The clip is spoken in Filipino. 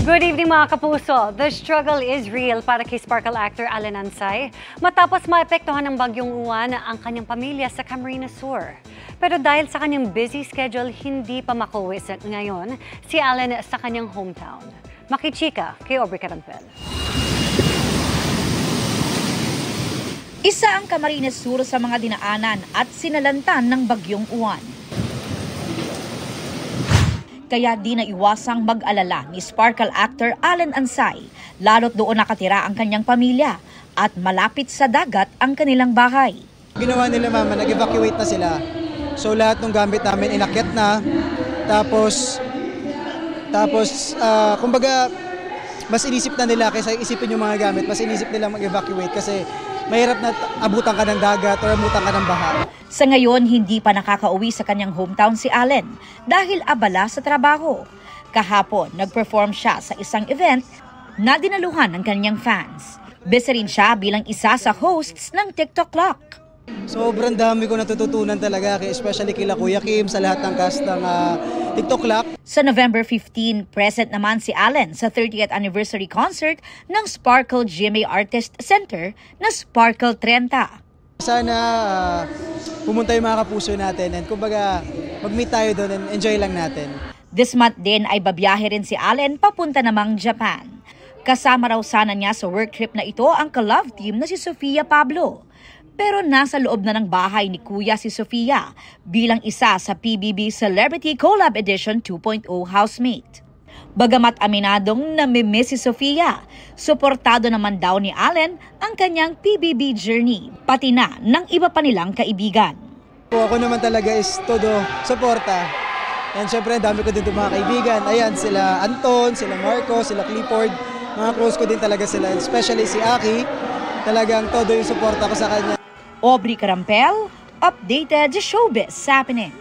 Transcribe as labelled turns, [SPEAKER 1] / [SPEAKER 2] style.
[SPEAKER 1] Good evening mga kapuso. The struggle is real para kay Sparkle actor Allen Ansay matapos maapektuhan ng bagyong Uwan ang kanyang pamilya sa Camarines Sur. Pero dahil sa kanyang busy schedule, hindi pa makauwi ngayon si Allen sa kanyang hometown. Makichika kay Aubrey Carampel.
[SPEAKER 2] Isa ang Camarines Sur sa mga dinaanan at sinalantan ng bagyong Uwan. Kaya di na iwasang mag-alala ni Sparkle actor Allen Ansay, lalo't doon nakatira ang kanyang pamilya at malapit sa dagat ang kanilang bahay.
[SPEAKER 3] Ginawa nila mama, nag-evacuate na sila. So lahat ng gamit namin inakyat na. Tapos kumbaga mas inisip na nila kaysa isipin yung mga gamit, mas inisip nila mag-evacuate kasi mahirap na abutan ka ng dagat o abutan ka ng baha.
[SPEAKER 2] Sa ngayon, hindi pa nakakauwi sa kanyang hometown si Allen dahil abala sa trabaho. Kahapon, nag-perform siya sa isang event na dinaluhan ng kanyang fans. Busy rin siya bilang isa sa hosts ng TikTok Clock.
[SPEAKER 3] Sobrang dami ko natututunan talaga, especially kila Kuya Kim, sa lahat ng cast ng TikTok Clock.
[SPEAKER 2] Sa November 15, present naman si Allen sa 30th anniversary concert ng Sparkle GMA Artist Center na Sparkle 30.
[SPEAKER 3] Sana pumunta yung mga kapuso natin and kumbaga mag-meet tayo doon and enjoy lang natin.
[SPEAKER 2] This month din ay babiyahe rin si Allen papunta namang Japan. Kasama raw sana niya sa work trip na ito ang ka-love team na si Sofia Pablo. Pero nasa loob na ng bahay ni Kuya si Sofia bilang isa sa PBB Celebrity Collab Edition 2.0 housemate. Bagamat aminadong namimiss si Sofia, suportado naman daw ni Allen ang kanyang PBB journey, pati na ng iba pa nilang kaibigan.
[SPEAKER 3] Ako naman talaga is todo suporta. And syempre, dami ko din itong mga kaibigan. Ayan, sila Anton, sila Marco, sila Clifford. Mga close ko din talaga sila. Especially si Aki. Talagang todo yung suporta ko sa kanya.
[SPEAKER 2] Aubrey Carampel, updated showbiz happenings.